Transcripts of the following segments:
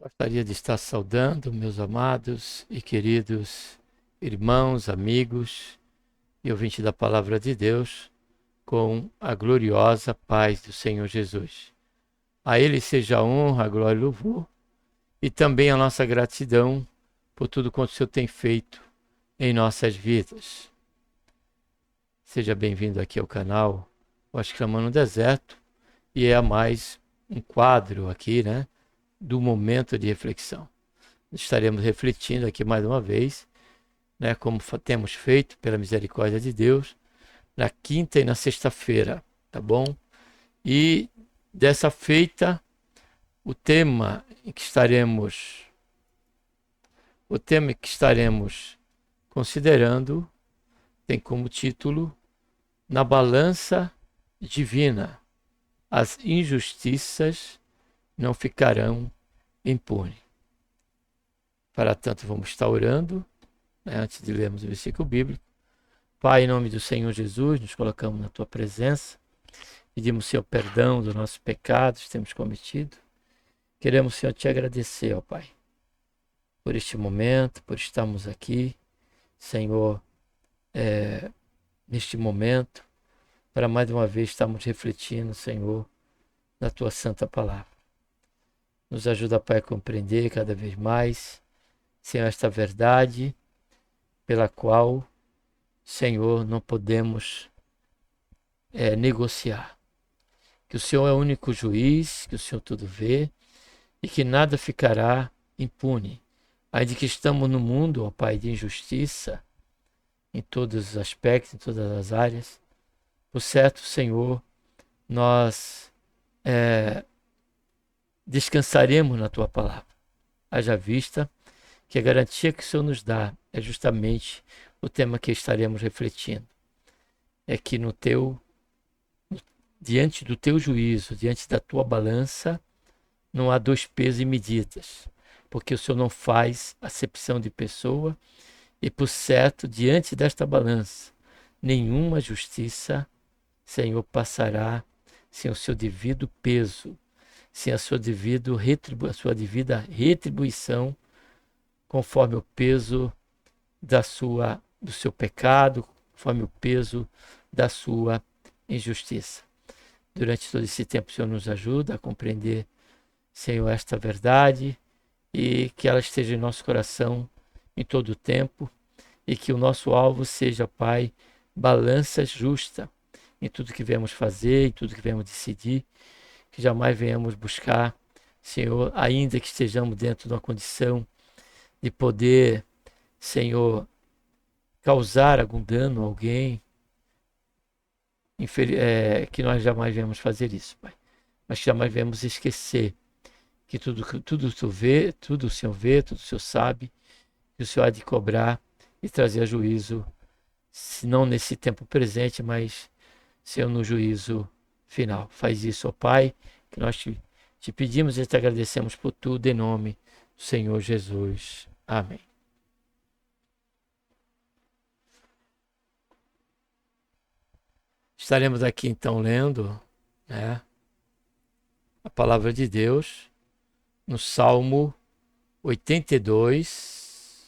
Gostaria de estar saudando meus amados e queridos irmãos, amigos e ouvintes da Palavra de Deus com a gloriosa paz do Senhor Jesus. A Ele seja a honra, a glória e o louvor e também a nossa gratidão por tudo quanto o Senhor tem feito em nossas vidas. Seja bem-vindo aqui ao canal Voz Clamando no Deserto e é mais um quadro aqui, do momento de reflexão. Estaremos refletindo aqui mais uma vez, como temos feito pela misericórdia de Deus, na quinta e na sexta-feira, tá bom? E dessa feita, o tema que estaremos considerando tem como título Na Balança Divina, as injustiças não ficarão impunes. Para tanto, vamos estar orando, antes de lermos o versículo bíblico. Pai, em nome do Senhor Jesus, nos colocamos na Tua presença, pedimos, Senhor, perdão dos nossos pecados que temos cometido. Queremos, Senhor, Te agradecer, ó Pai, por este momento, por estarmos aqui, Senhor, neste momento, para mais uma vez estarmos refletindo, Senhor, na Tua santa palavra. Nos ajuda, Pai, a compreender cada vez mais, Senhor, esta verdade pela qual, Senhor, não podemos negociar. Que o Senhor é o único juiz, que o Senhor tudo vê e que nada ficará impune. Ainda que estamos no mundo, ó Pai, de injustiça, em todos os aspectos, em todas as áreas, por certo, Senhor, nós descansaremos na Tua palavra. Haja vista que a garantia que o Senhor nos dá é justamente o tema que estaremos refletindo. É que diante do Teu juízo, diante da Tua balança, não há dois pesos e medidas, porque o Senhor não faz acepção de pessoa e, por certo, diante desta balança, nenhuma justiça, Senhor, passará sem o seu devido peso, sem a sua devida retribuição, conforme o peso do seu pecado, conforme o peso da sua injustiça. Durante todo esse tempo, o Senhor nos ajuda a compreender, Senhor, esta verdade e que ela esteja em nosso coração em todo o tempo e que o nosso alvo seja, Pai, balança justa em tudo que viemos fazer, em tudo que viemos decidir, que jamais venhamos buscar, Senhor, ainda que estejamos dentro de uma condição de poder, Senhor, causar algum dano a alguém, que nós jamais venhamos fazer isso, Pai. Mas que jamais venhamos esquecer que tudo Tu vê, tudo o Senhor vê, tudo o Senhor sabe, que o Senhor há de cobrar e trazer a juízo, se não nesse tempo presente, mas, Senhor, no juízo final. Faz isso, ó Pai, que nós te pedimos e te agradecemos por tudo, em nome do Senhor Jesus. Amém. Estaremos aqui então lendo, né, a palavra de Deus no Salmo 82,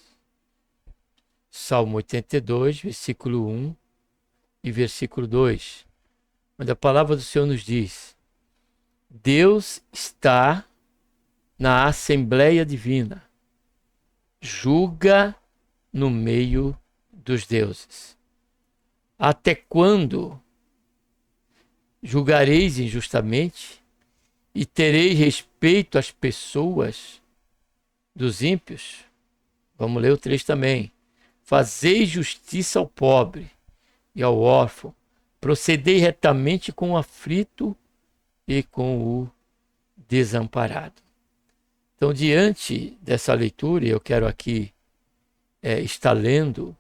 Salmo 82, versículo 1 e versículo 2, onde a palavra do Senhor nos diz: Deus está na Assembleia Divina, julga no meio dos deuses. Até quando julgareis injustamente e tereis respeito às pessoas dos ímpios? Vamos ler o 3 também. Fazeis justiça ao pobre e ao órfão, procedei retamente com o aflito e com o desamparado. Então, diante dessa leitura, eu quero aqui estar lendo,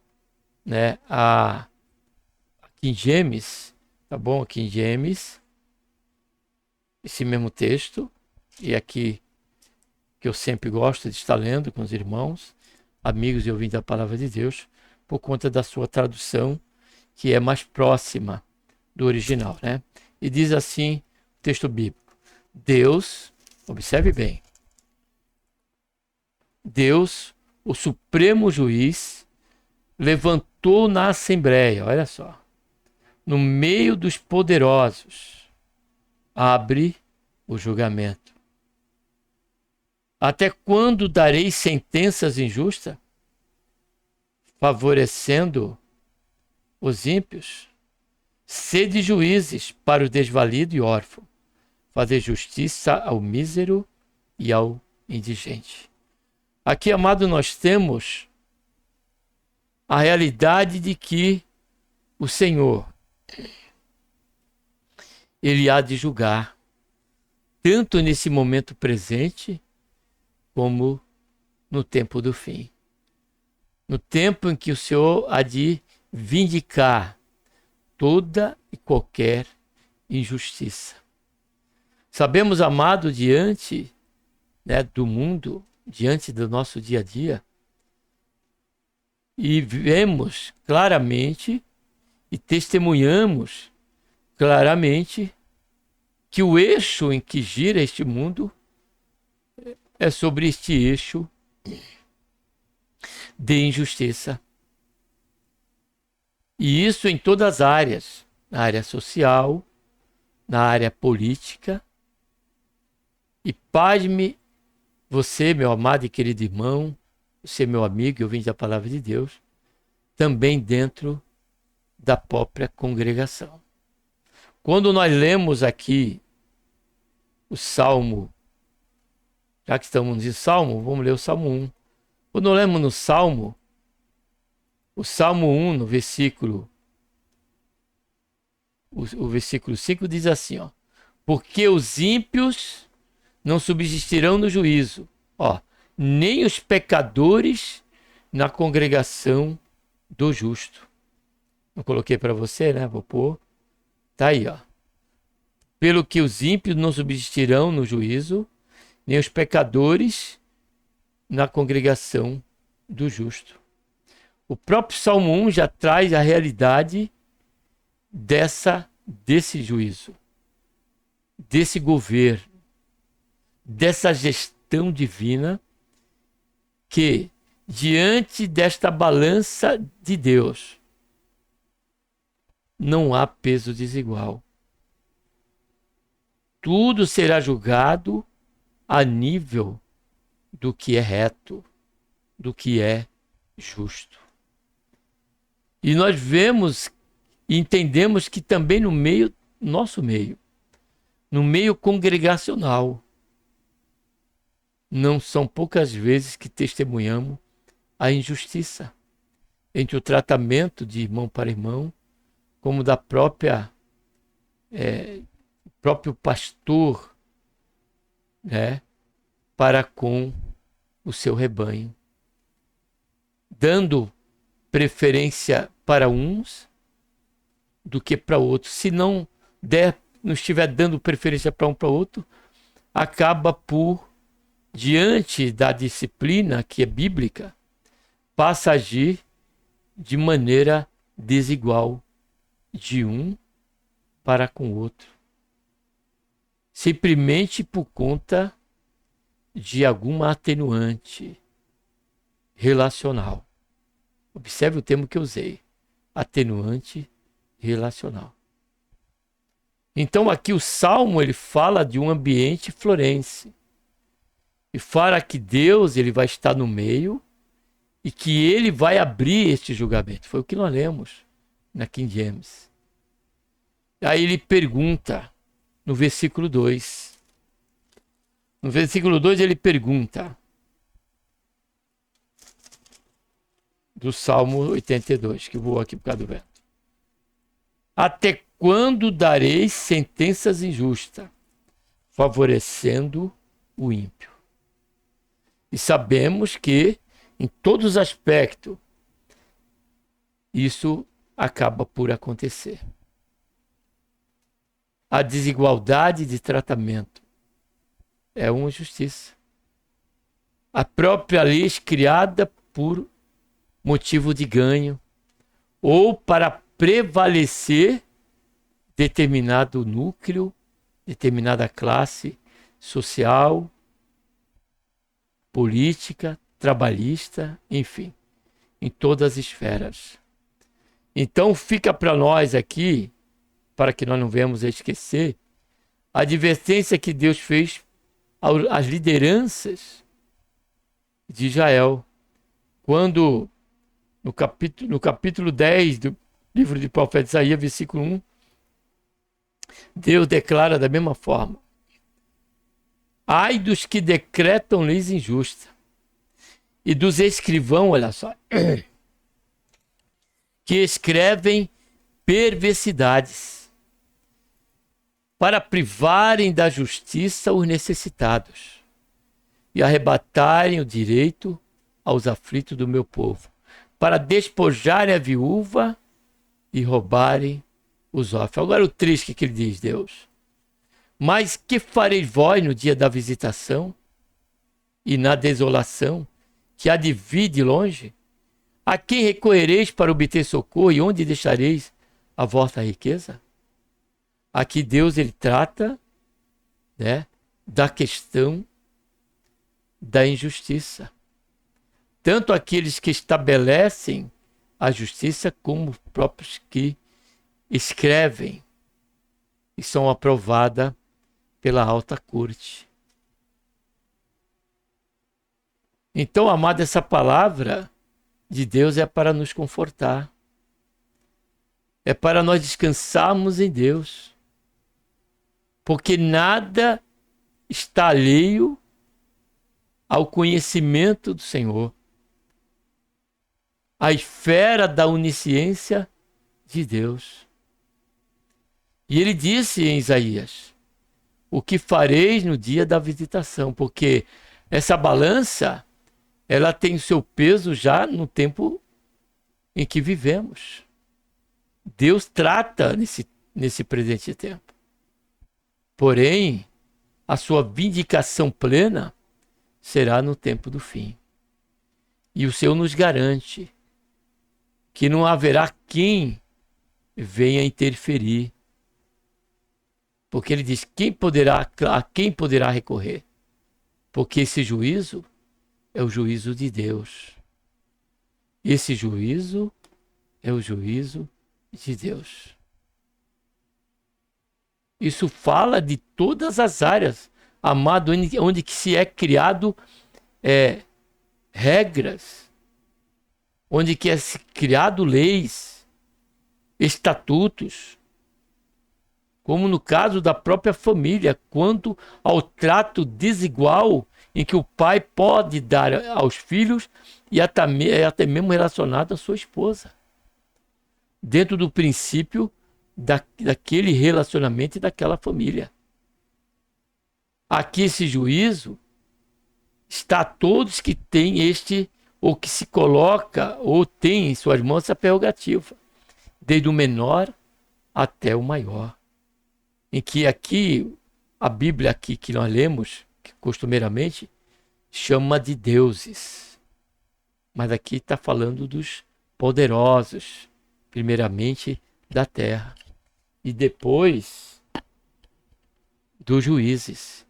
né, a King James, tá bom? A King James, esse mesmo texto, e aqui que eu sempre gosto de estar lendo com os irmãos, amigos e ouvintes da palavra de Deus, por conta da sua tradução, que é mais próxima do original, né? E diz assim o texto bíblico: Deus, observe bem, Deus, o supremo juiz, levantou na Assembleia, olha só, no meio dos poderosos, abre o julgamento. Até quando dareis sentenças injustas, favorecendo os ímpios? Sede juízes para o desvalido e órfão, fazer justiça ao mísero e ao indigente. Aqui, amado, nós temos a realidade de que o Senhor, Ele há de julgar, tanto nesse momento presente, como no tempo do fim. No tempo em que o Senhor há de vindicar toda e qualquer injustiça. Sabemos, amado, diante, né, do mundo, diante do nosso dia a dia, e vemos claramente e testemunhamos claramente que o eixo em que gira este mundo é sobre este eixo de injustiça. E isso em todas as áreas, na área social, na área política. E pasme você, meu amado e querido irmão, você, meu amigo e ouvinte da palavra de Deus, também dentro da própria congregação. Quando nós lemos aqui o Salmo, já que estamos no Salmo, vamos ler o Salmo 1. Quando lemos no Salmo, o Salmo 1, no versículo, o versículo 5 diz assim, ó: porque os ímpios não subsistirão no juízo, ó, nem os pecadores na congregação do justo. Eu coloquei para você, né? Vou pôr. Tá aí, ó. Pelo que os ímpios não subsistirão no juízo, nem os pecadores na congregação do justo. O próprio Salmo 1 já traz a realidade desse juízo, desse governo, dessa gestão divina, que diante desta balança de Deus não há peso desigual. Tudo será julgado a nível do que é reto, do que é justo. E nós vemos e entendemos que também no meio, nosso meio, no meio congregacional, não são poucas vezes que testemunhamos a injustiça entre o tratamento de irmão para irmão, como da próprio pastor, né, para com o seu rebanho, dando preferência para uns do que para outros. Se não estiver dando preferência para um para outro, acaba por, diante da disciplina que é bíblica, passa a agir de maneira desigual de um para com o outro, simplesmente por conta de alguma atenuante relacional. Observe o termo que eu usei, atenuante relacional. Então aqui o Salmo ele fala de um ambiente florense e fala que Deus ele vai estar no meio e que ele vai abrir este julgamento. Foi o que nós lemos na King James. Aí ele pergunta no versículo 2. No versículo 2 ele pergunta, do Salmo 82, que voou aqui por causa do vento. Até quando dareis sentenças injustas, favorecendo o ímpio? E sabemos que, em todos os aspectos, isso acaba por acontecer. A desigualdade de tratamento é uma injustiça. A própria lei criada por motivo de ganho ou para prevalecer determinado núcleo, determinada classe social, política, trabalhista, enfim, em todas as esferas. Então fica para nós aqui, para que nós não venhamos a esquecer, a advertência que Deus fez às lideranças de Israel, quando no capítulo 10 do livro de profeta Isaías, versículo 1, Deus declara da mesma forma: ai dos que decretam leis injustas e dos escrivãos, olha só, que escrevem perversidades para privarem da justiça os necessitados e arrebatarem o direito aos aflitos do meu povo, para despojarem a viúva e roubarem os órfãos. Agora o triste que ele diz, Deus. Mas que fareis vós no dia da visitação e na desolação que há de vir de longe? A quem recorrereis para obter socorro e onde deixareis a vossa riqueza? Aqui Deus ele trata, né, da questão da injustiça. Tanto aqueles que estabelecem a justiça como os próprios que escrevem e são aprovados pela alta corte. Então, amado, essa palavra de Deus é para nos confortar. É para nós descansarmos em Deus. Porque nada está alheio ao conhecimento do Senhor. A esfera da onisciência de Deus. E ele disse em Isaías: o que fareis no dia da visitação? Porque essa balança, ela tem o seu peso já no tempo em que vivemos. Deus trata nesse presente tempo. Porém, a sua vindicação plena será no tempo do fim. E o Senhor nos garante que não haverá quem venha interferir. Porque ele diz, a quem poderá recorrer? Porque esse juízo é o juízo de Deus. Esse juízo é o juízo de Deus. Isso fala de todas as áreas, amado, onde que se é criado regras, onde que é criado leis, estatutos, como no caso da própria família, quanto ao trato desigual em que o pai pode dar aos filhos e até mesmo relacionado à sua esposa, dentro do princípio daquele relacionamento e daquela família. Aqui esse juízo está a todos que têm ou que se coloca, ou tem em suas mãos essa prerrogativa, desde o menor até o maior. Em que aqui, a Bíblia aqui que nós lemos, que costumeiramente, chama de deuses. Mas aqui está falando dos poderosos, primeiramente da terra. e depois dos juízes.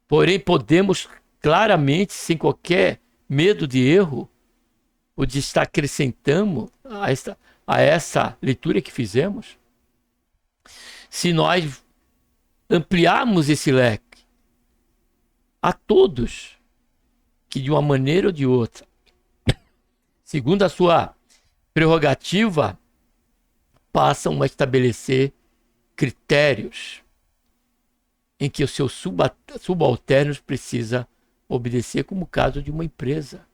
Porém, podemos claramente, sem qualquer medo de erro, ou de estar acrescentando a essa leitura que fizemos, se nós ampliarmos esse leque a todos que de uma maneira ou de outra, segundo a sua prerrogativa, passam a estabelecer critérios em que os seus subalternos precisam obedecer, como o caso de uma empresa.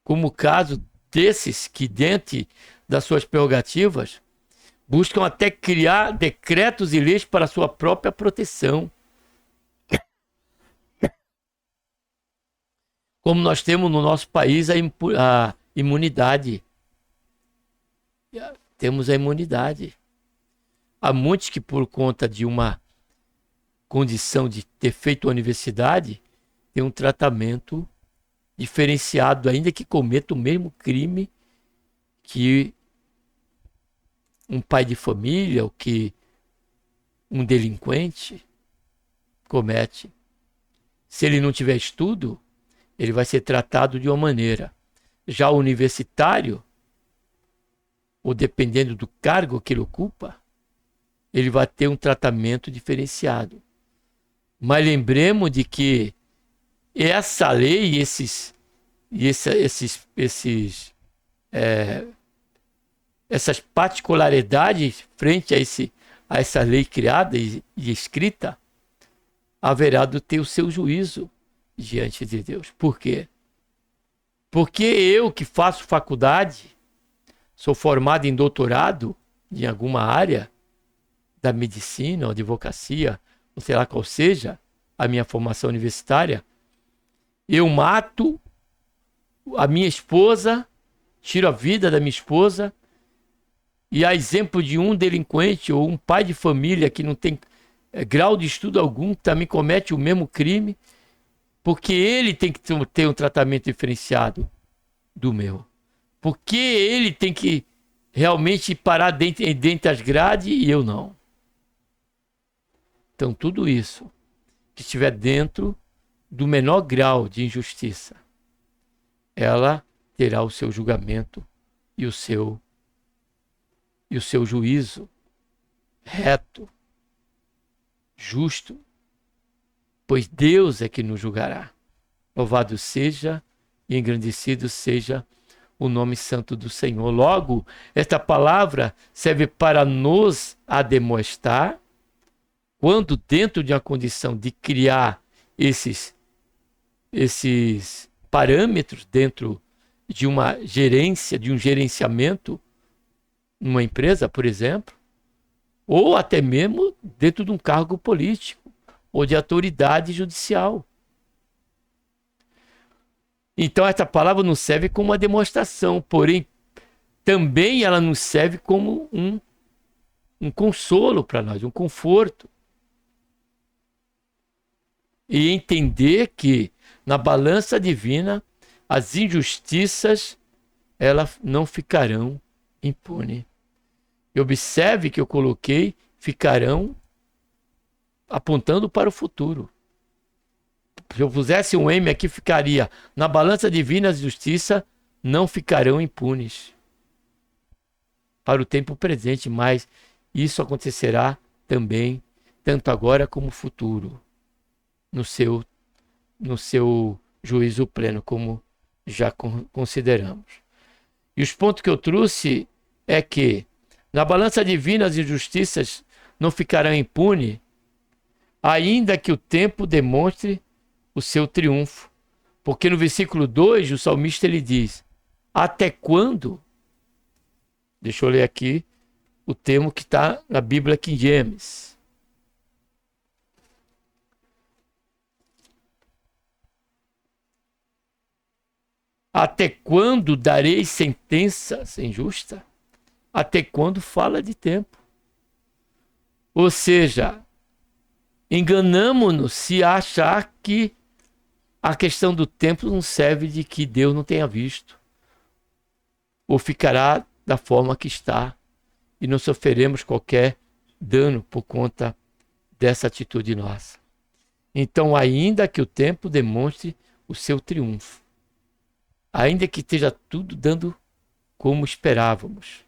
Como o caso desses que, dentro das suas prerrogativas, buscam até criar decretos e leis para a sua própria proteção. Como nós temos no nosso país a imunidade. Temos a imunidade. Há muitos que, por conta de uma condição de ter feito a universidade, têm um tratamento diferenciado, ainda que cometa o mesmo crime que um pai de família ou que um delinquente comete. Se ele não tiver estudo, ele vai ser tratado de uma maneira. Já o universitário, ou dependendo do cargo que ele ocupa, ele vai ter um tratamento diferenciado. Mas lembremos de que essa lei, essas particularidades frente a essa lei criada e escrita, haverá de ter o seu juízo diante de Deus. Por quê? Porque eu que faço faculdade, sou formado em doutorado em alguma área da medicina ou advocacia, ou sei lá qual seja a minha formação universitária, eu mato a minha esposa, tiro a vida da minha esposa, e a exemplo de um delinquente ou um pai de família que não tem grau de estudo algum, também comete o mesmo crime, porque ele tem que ter um tratamento diferenciado do meu. Porque ele tem que realmente parar dentro das grades e eu não. Então, tudo isso que estiver dentro do menor grau de injustiça, ela terá o seu julgamento e o seu juízo reto, justo, pois Deus é que nos julgará. Louvado seja e engrandecido seja o nome santo do Senhor. Logo, esta palavra serve para nos admoestar, quando dentro de uma condição de criar esses parâmetros dentro de uma gerência, de um gerenciamento, numa empresa, por exemplo, ou até mesmo dentro de um cargo político ou de autoridade judicial. Então, essa palavra nos serve como uma demonstração, porém, também ela nos serve como um consolo para nós, um conforto. E entender que na balança divina as injustiças elas não ficarão impunes. E observe que eu coloquei ficarão apontando para o futuro. Se eu pusesse um M aqui, ficaria na balança divina as justiças não ficarão impunes para o tempo presente, mas isso acontecerá também tanto agora como futuro, no seu juízo pleno, como já consideramos. E os pontos que eu trouxe é que na balança divina as injustiças não ficarão impunes, ainda que o tempo demonstre o seu triunfo. Porque no versículo 2, o salmista ele diz: até quando? Deixa eu ler aqui o termo que está na Bíblia King James. Até quando darei sentenças injustas? Até quando fala de tempo? Ou seja, enganamo-nos se achar que a questão do tempo não serve de que Deus não tenha visto. Ou ficará da forma que está e não sofreremos qualquer dano por conta dessa atitude nossa. Então, ainda que o tempo demonstre o seu triunfo, ainda que esteja tudo dando como esperávamos,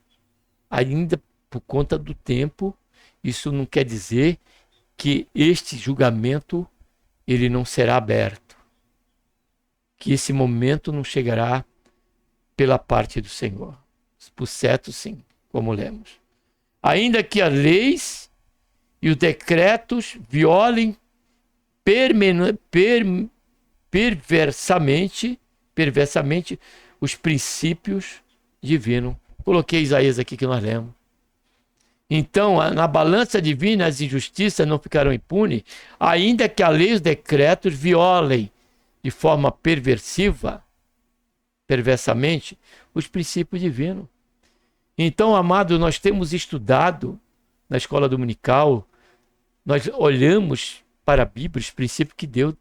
ainda por conta do tempo, isso não quer dizer que este julgamento ele não será aberto, que esse momento não chegará pela parte do Senhor. Por certo, sim, como lemos. Ainda que as leis e os decretos violem perversamente os princípios divinos. Coloquei Isaías aqui que nós lemos. Então, na balança divina, as injustiças não ficarão impunes, ainda que a lei e os decretos violem de forma perversamente, os princípios divinos. Então, amado, nós temos estudado na escola dominical, nós olhamos para a Bíblia, os princípios que Deus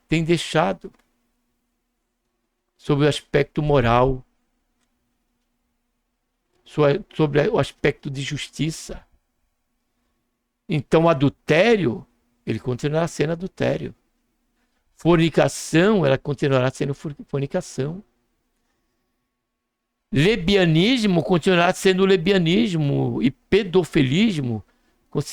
tem deixado sobre o aspecto moral, sobre o aspecto de justiça. Então, adultério, ele continuará sendo adultério. Fornicação, ela continuará sendo fornicação. Lebianismo continuará sendo lebianismo. E pedofilismo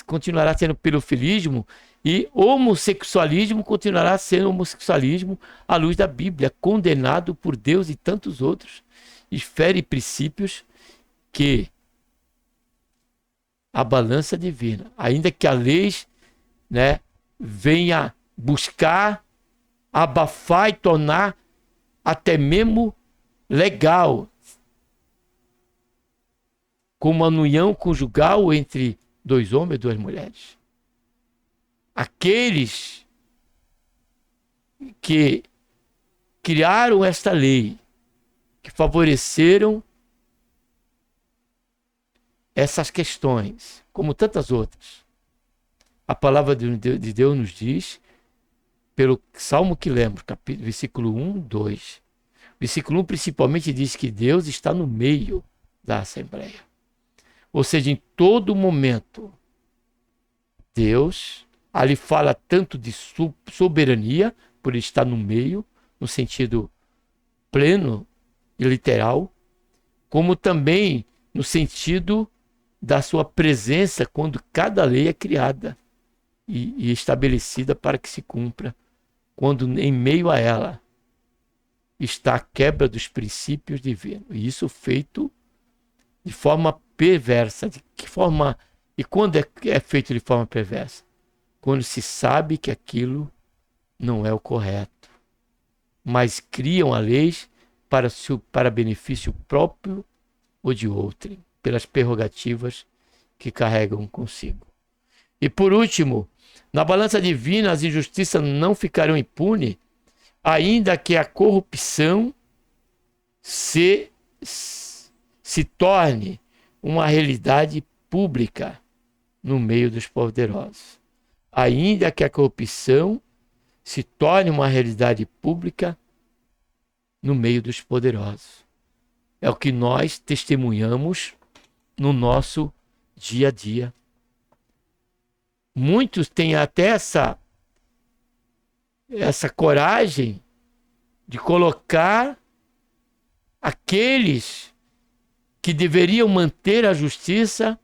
continuará sendo pedofilismo. E homossexualismo continuará sendo homossexualismo à luz da Bíblia, condenado por Deus e tantos outros. E fere princípios que a balança divina, ainda que a lei, né, venha buscar, abafar e tornar até mesmo legal, como uma união conjugal entre dois homens e duas mulheres. Aqueles que criaram esta lei, que favoreceram essas questões, como tantas outras. A palavra de Deus nos diz, pelo salmo que lemos, versículo 1, 2. Versículo 1 principalmente diz que Deus está no meio da Assembleia. Ou seja, em todo momento, Deus ali fala tanto de soberania, por estar no meio, no sentido pleno e literal, como também no sentido da sua presença quando cada lei é criada e estabelecida para que se cumpra, quando em meio a ela está a quebra dos princípios divinos. E isso feito de forma perversa. De que forma? E quando é feito de forma perversa? Quando se sabe que aquilo não é o correto, mas criam a lei para benefício próprio ou de outrem, pelas prerrogativas que carregam consigo. E por último, na balança divina as injustiças não ficarão impunes, ainda que a corrupção se torne uma realidade pública no meio dos poderosos. Ainda que a corrupção se torne uma realidade pública no meio dos poderosos. É o que nós testemunhamos no nosso dia a dia. Muitos têm até essa coragem de colocar aqueles que deveriam manter a justiça,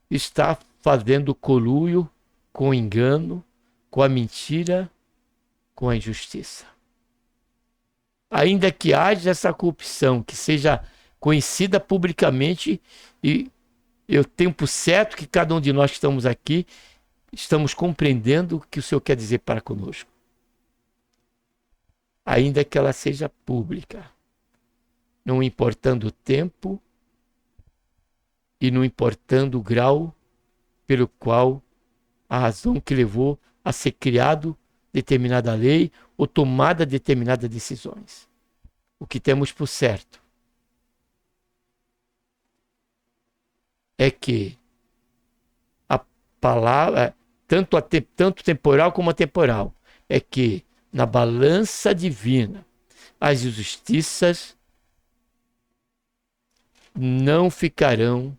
está fazendo conluio com o engano, com a mentira, com a injustiça. Ainda que haja essa corrupção, que seja conhecida publicamente, e eu tenho por certo que cada um de nós que estamos aqui, estamos compreendendo o que o Senhor quer dizer para conosco. Ainda que ela seja pública, não importando o tempo e não importando o grau pelo qual a razão que levou a ser criado determinada lei ou tomada determinadas decisões. O que temos por certo é que a palavra, tanto temporal como atemporal, é que na balança divina as injustiças não ficarão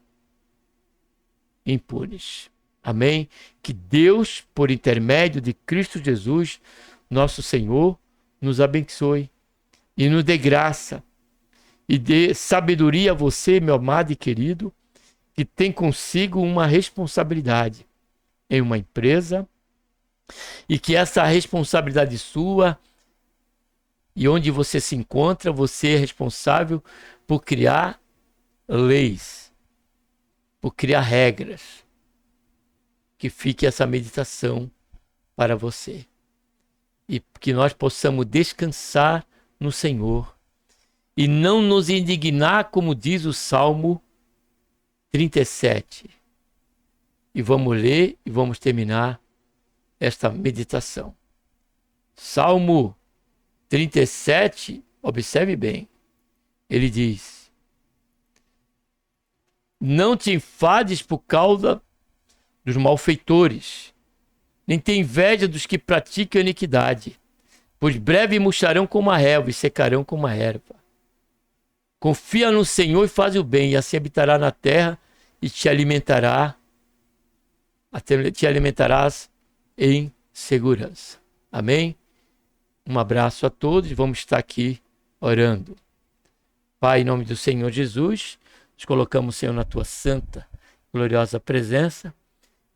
impunes. Amém? Que Deus, por intermédio de Cristo Jesus, nosso Senhor, nos abençoe e nos dê graça e dê sabedoria a você, meu amado e querido, que tem consigo uma responsabilidade em uma empresa e que essa responsabilidade sua e onde você se encontra, você é responsável por criar leis, por criar regras, que fique essa meditação para você. E que nós possamos descansar no Senhor e não nos indignar, como diz o Salmo 37. E vamos ler e vamos terminar esta meditação. Salmo 37, observe bem. Ele diz: não te enfades por causa dos malfeitores, nem tem inveja dos que praticam iniquidade, pois breve murcharão como a relva e secarão como a erva. Confia no Senhor e faz o bem, e assim habitará na terra e te alimentarás em segurança. Amém? Um abraço a todos, vamos estar aqui orando. Pai, em nome do Senhor Jesus, nos colocamos, Senhor, na tua santa, gloriosa presença.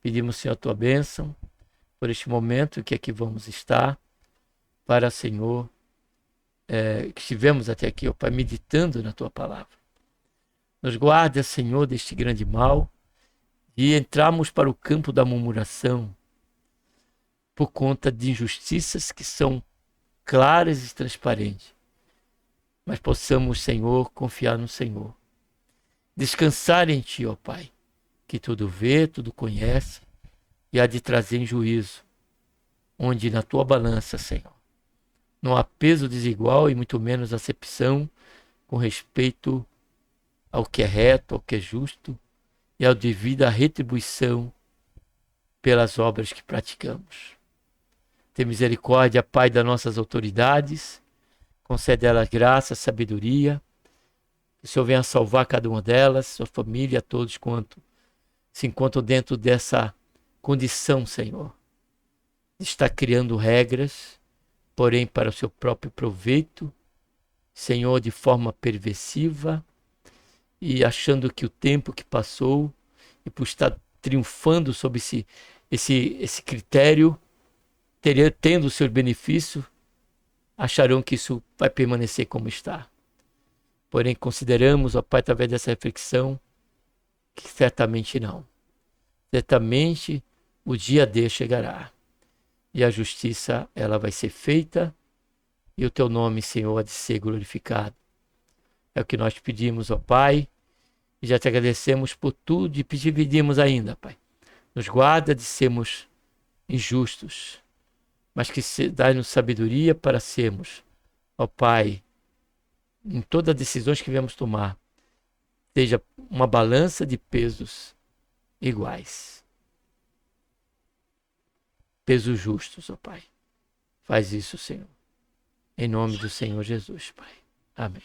Pedimos, Senhor, a tua bênção por este momento que aqui vamos estar, para, Senhor, que estivemos até aqui, ó Pai, meditando na tua palavra. Nos guarda, Senhor, deste grande mal e entrarmos para o campo da murmuração por conta de injustiças que são claras e transparentes. Mas possamos, Senhor, confiar no Senhor. Descansar em Ti, ó Pai, que tudo vê, tudo conhece e há de trazer em juízo, onde na Tua balança, Senhor, não há peso desigual e muito menos acepção com respeito ao que é reto, ao que é justo e ao devida retribuição pelas obras que praticamos. Tem misericórdia, Pai, das nossas autoridades, concede a elas graça, sabedoria, que o Senhor venha salvar cada uma delas, sua família, todos quanto se encontram dentro dessa condição, Senhor, de estar criando regras, porém para o seu próprio proveito, Senhor, de forma perversiva, e achando que o tempo que passou, e por estar triunfando sobre esse critério, tendo o seu benefício, acharão que isso vai permanecer como está. Porém, consideramos, ó Pai, através dessa reflexão, que certamente não. Certamente o dia D chegará. E a justiça, ela vai ser feita, e o teu nome, Senhor, há de ser glorificado. É o que nós pedimos, ó Pai, e já te agradecemos por tudo e pedimos ainda, Pai. Nos guarda de sermos injustos, mas que dá-nos sabedoria para sermos, ó Pai, em todas as decisões que viemos tomar, seja uma balança de pesos iguais. Pesos justos, ó Pai. Faz isso, Senhor. Em nome do Senhor Jesus, Pai. Amém.